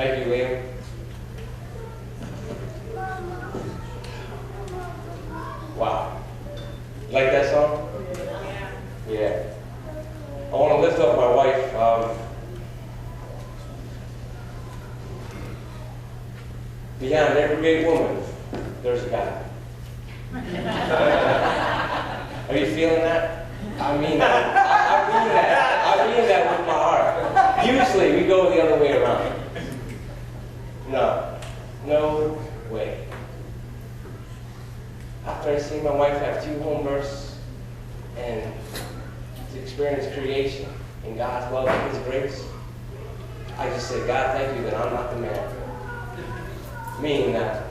Thank you, Liam. Wow. You like that song? Yeah. I want to lift up my wife. Behind every great woman, there's a guy. Are you feeling that? I mean that. I mean that. I mean that with my heart. Usually we go the other way around. No way. After I see my wife have 2 home births and to experience creation and God's love and His grace, I just said, God, thank you that I'm not the man. Meaning that.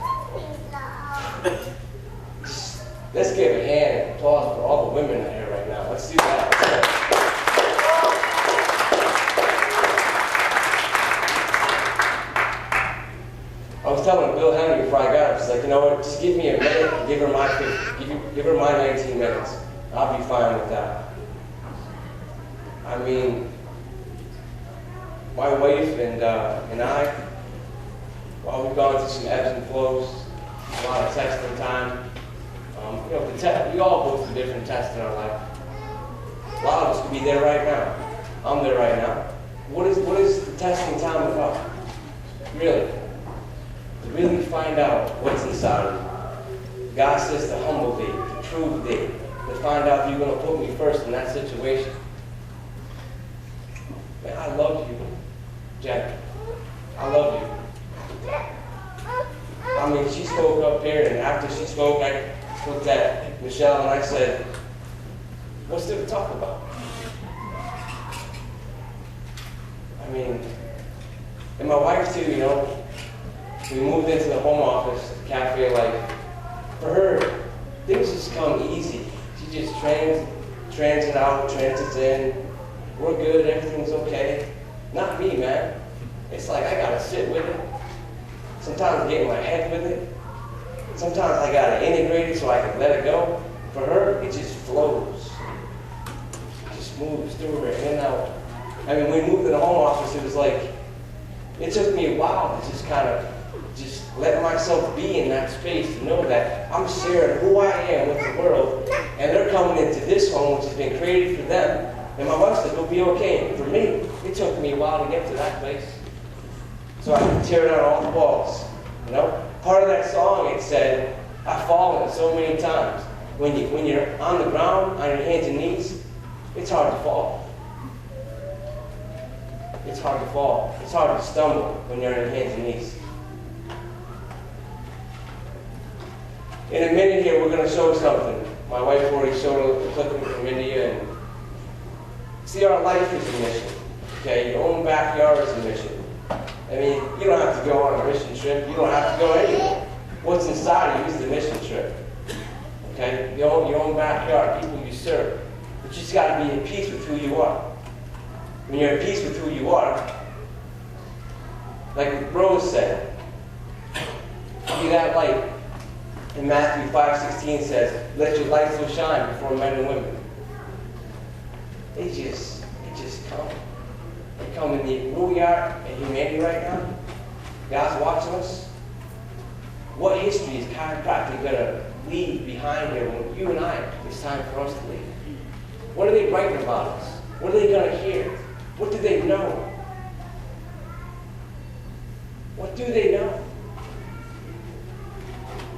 Let's give a hand and applause for all the women out here right now. Let's do that. I was telling Bill Henry before I got her, she's like, you know what, just give me a minute and give her my 19 minutes. I'll be fine with that. I mean, my wife and I, well, we've gone through some ebbs and flows, a lot of testing time. We all go through different tests in our life. A lot of us could be there right now. I'm there right now. What is the testing time about? Really? To really find out what's inside of you. God says to humble thee, to prove thee, to find out if you're going to put me first in that situation. Man, I love you, Jack. I love you. I mean, she spoke up here, and after she spoke, I looked at Michelle and I said, what's there to talk about? I mean, and my wife too, we moved into the home office, the cafe life. For her, things just come easy. She just transits out, transits in. We're good, everything's okay. Not me, man. It's like I gotta sit with it. Sometimes I get in my head with it. Sometimes I gotta integrate it so I can let it go. For her, it just flows. It just moves through her in and out. I mean, when we moved to the home office, it was like, it took me a while to just kind of let myself be in that space to know that I'm sharing who I am with the world, and they're coming into this home which has been created for them. And my wife said, it'll be okay. And for me, it took me a while to get to that place. So I could tear down all the walls. Part of that song, it said, I've fallen so many times. When you're on the ground, on your hands and knees, it's hard to fall. It's hard to fall. It's hard to stumble when you're on your hands and knees. In a minute here, we're going to show something. My wife already showed a clip from India. And see, our life is a mission. Okay, your own backyard is a mission. I mean, you don't have to go on a mission trip. You don't have to go anywhere. What's inside of you is the mission trip. Okay, your own backyard, people you serve. But you just got to be in peace with who you are. When you're in peace with who you are, like Rose said, be that light. And Matthew 5:16 says, let your light so shine before men and women. It just come. They come in where we are in humanity right now. God's watching us. What history is chiropractic going to leave behind here when you and I, it's time for us to leave? What are they writing about us? What are they going to hear? What do they know? What do they know?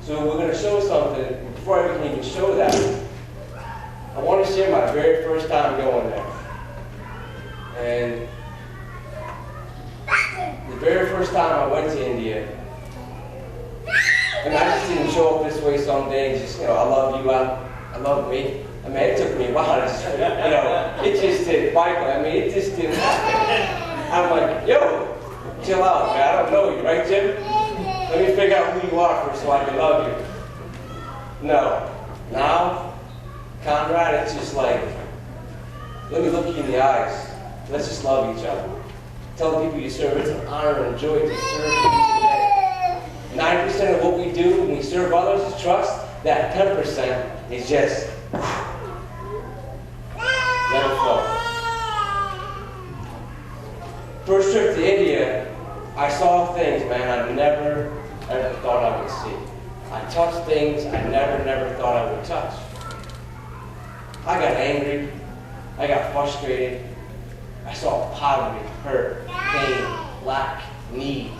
So we're going to show something. Before I can even show that, I want to share my very first time going there. And the very first time I went to India, and I just didn't show up this way some days, just, I love you, I love me. I mean, it took me a while to just, it just didn't bite. I mean, it just didn't happen. I'm like, yo, chill out, man. I don't know you, right, Jim? Let me figure out who you are first so I can love you. No. Now, Conrad, it's just like, let me look you in the eyes. Let's just love each other. Tell the people you serve it's an honor and joy to serve you today. 90% of what we do when we serve others is trust. That 10% is just let it flow. First trip to India, I saw things, man, I never, ever thought I would see. I touched things I never thought I would touch. I got angry. I got frustrated. I saw poverty, hurt, pain, lack, need.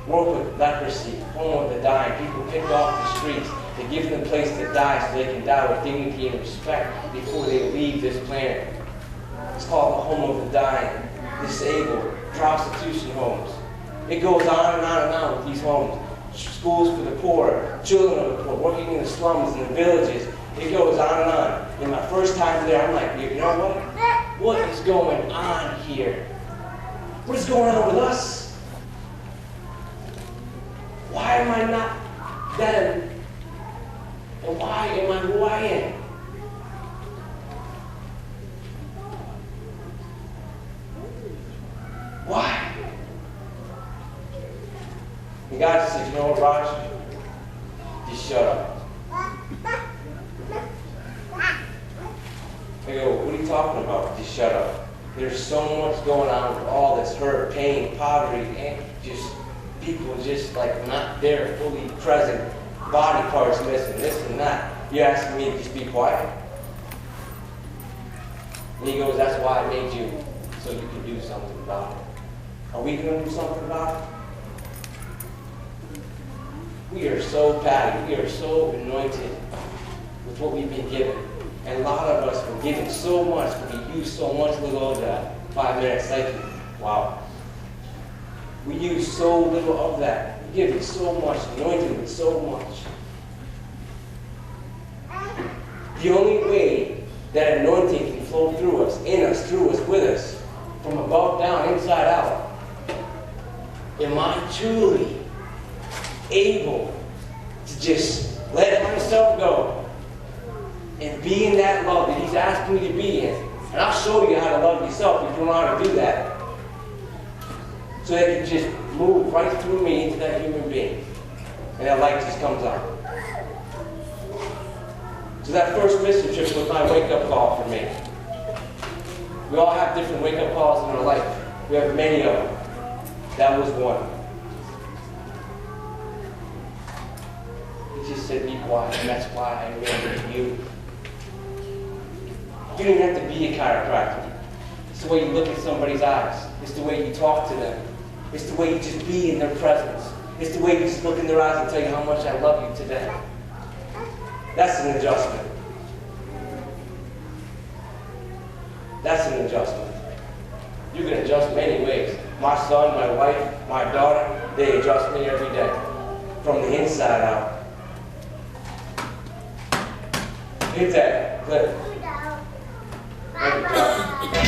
Work with leprosy, home with the dying. People picked off the streets to give them a place to die so they can die with dignity and respect before they leave this planet. It's called the home of the dying, disabled, prostitution homes. It goes on and on and on with these homes. Schools for the poor, children of the poor, working in the slums and the villages. It goes on and on. And my first time there, I'm like, you know what? What is going on here? What is going on with us? Why am I not them? And why am I who I am? Why? And God just said, you know what, Raj? Just shut up. I go, what are you talking about? Just shut up. There's so much going on with all this hurt, pain, poverty, and just people just like not there, fully present, body parts missing, this and that. You're asking me to just be quiet? And he goes, that's why I made you, so you can do something about it. Are we going to do something about it? We are so bad, we are so anointed with what we've been given. And a lot of us were given so much, but we use so much little of that 5-minute cycle. Wow. We use so little of that. We give it so much, anointed with so much. The only way that anointing can flow through us, in us, through us, with us, from above down, inside out, am I truly able to just let myself go and be in that love that he's asking me to be in? And I'll show you how to love yourself if you don't know how to do that. So that it can just move right through me into that human being. And that light just comes on. So that first mission trip was my wake-up call for me. We all have different wake-up calls in our life. We have many of them. That was one. He just said, be quiet, and that's why I remember you. You don't have to be a chiropractor. It's the way you look at somebody's eyes. It's the way you talk to them. It's the way you just be in their presence. It's the way you just look in their eyes and tell you how much I love you today. That's an adjustment. That's an adjustment. You can adjust many ways. My son, my wife, my daughter, they adjust me every day. From the inside out. Hit that clip. Thank you, John.